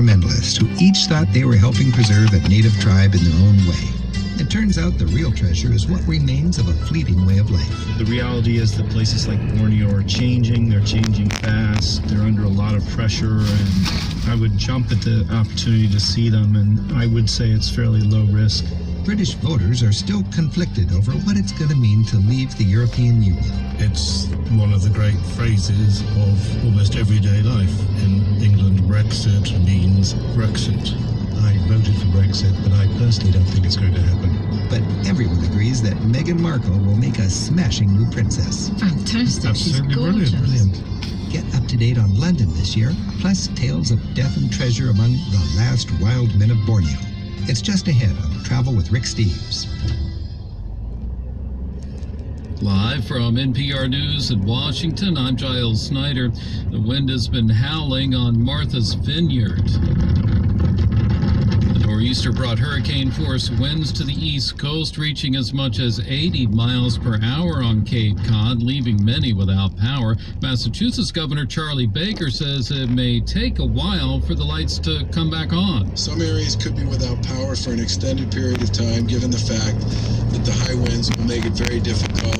environmentalists who each thought they were helping preserve a native tribe in their own way. It turns out the real treasure is what remains of a fleeting way of life. The reality is that places like Borneo are changing. They're changing fast. They're under a lot of pressure, and I would jump at the opportunity to see them, and I would say it's fairly low risk. British voters are still conflicted over what it's going to mean to leave the European Union. It's one of the great phrases of almost everyday life. In England, Brexit means Brexit. I voted for Brexit, but I personally don't think it's going to happen. But everyone agrees that Meghan Markle will make a smashing new princess. Fantastic. Absolutely She's gorgeous. brilliant. Get up to date on London this year, plus tales of death and treasure among the last wild men of Borneo. It's just ahead on Travel with Rick Steves. Live from NPR News in Washington, I'm Giles Snyder. The wind has been howling on Martha's Vineyard. The nor'easter brought hurricane-force winds to the east coast, reaching as much as 80 miles per hour on Cape Cod, leaving many without power. Massachusetts Governor Charlie Baker says it may take a while for the lights to come back on. Some areas could be without power for an extended period of time, given the fact that the high winds will make it very difficult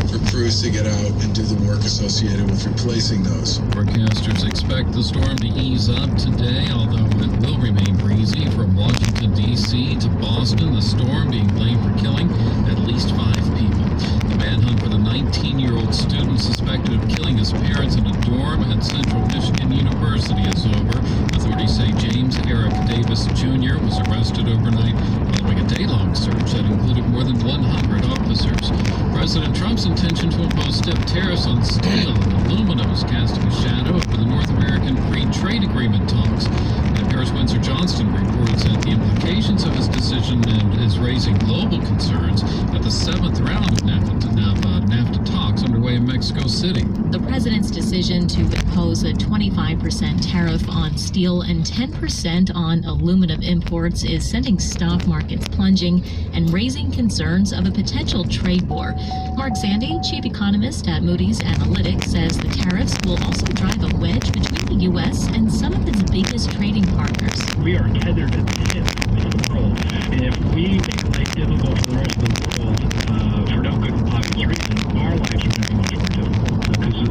for crews to get out and do the work associated with replacing those. Forecasters expect the storm to ease up today, although it will remain breezy from Washington, D.C. to Boston. The storm being blamed for killing at least 5 people. The manhunt for the 19-year-old student suspected of killing his parents in a dorm at Central Michigan University is over. Authorities say James Eric Davis Jr. was arrested overnight following a day-long search that included more than 100 officers. President Trump's intention to impose stiff tariffs on steel and aluminum is casting a shadow over the North American Free Trade Agreement talks. NPR's Windsor Johnston reports that the implications of his decision is raising global concerns at the 7th round of NAFTA talks underway in Mexico City. The president's decision to impose a 25% tariff on steel and 10% on aluminum imports is sending stock markets plunging and raising concerns of a potential trade war. Mark Zandi, chief economist at Moody's Analytics, says the tariffs will also drive a wedge between the U.S. and some of its biggest trading partners. We are tethered at the hip with the world. And if we make life difficult for the rest of the world for no good and obvious reason, our lives are going to be much more difficult because,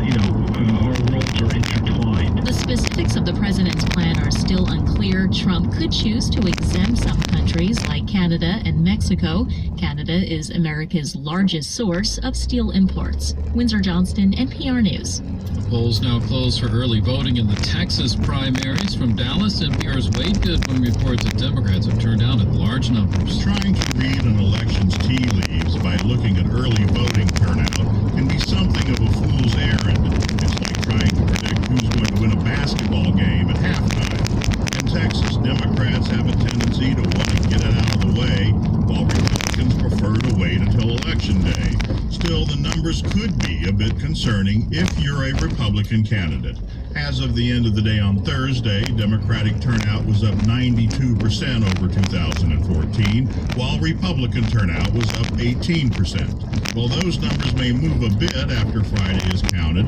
our worlds are intertwined. The specifics of the president's plan are still unclear. Trump could choose to exempt some countries like Canada and Mexico. Canada is America's largest source of steel imports. Windsor Johnston, NPR News. The polls now closed for early voting in the Texas primaries. From Dallas, NPR's Wade Goodwin reports that Democrats have turned out in large numbers. Trying to read an election's tea leaves by looking at early voting turnout can be something of a fool's errand. It's like trying to predict who's going to win a basketball game at halftime. In Texas, Democrats have a tendency to want to get it out of the way, while Republicans prefer to wait until Election Day. Still, the numbers could be a bit concerning if you're a Republican candidate. As of the end of the day on Thursday, Democratic turnout was up 92% over 2014, while Republican turnout was up 18%. While those numbers may move a bit after Friday is counted,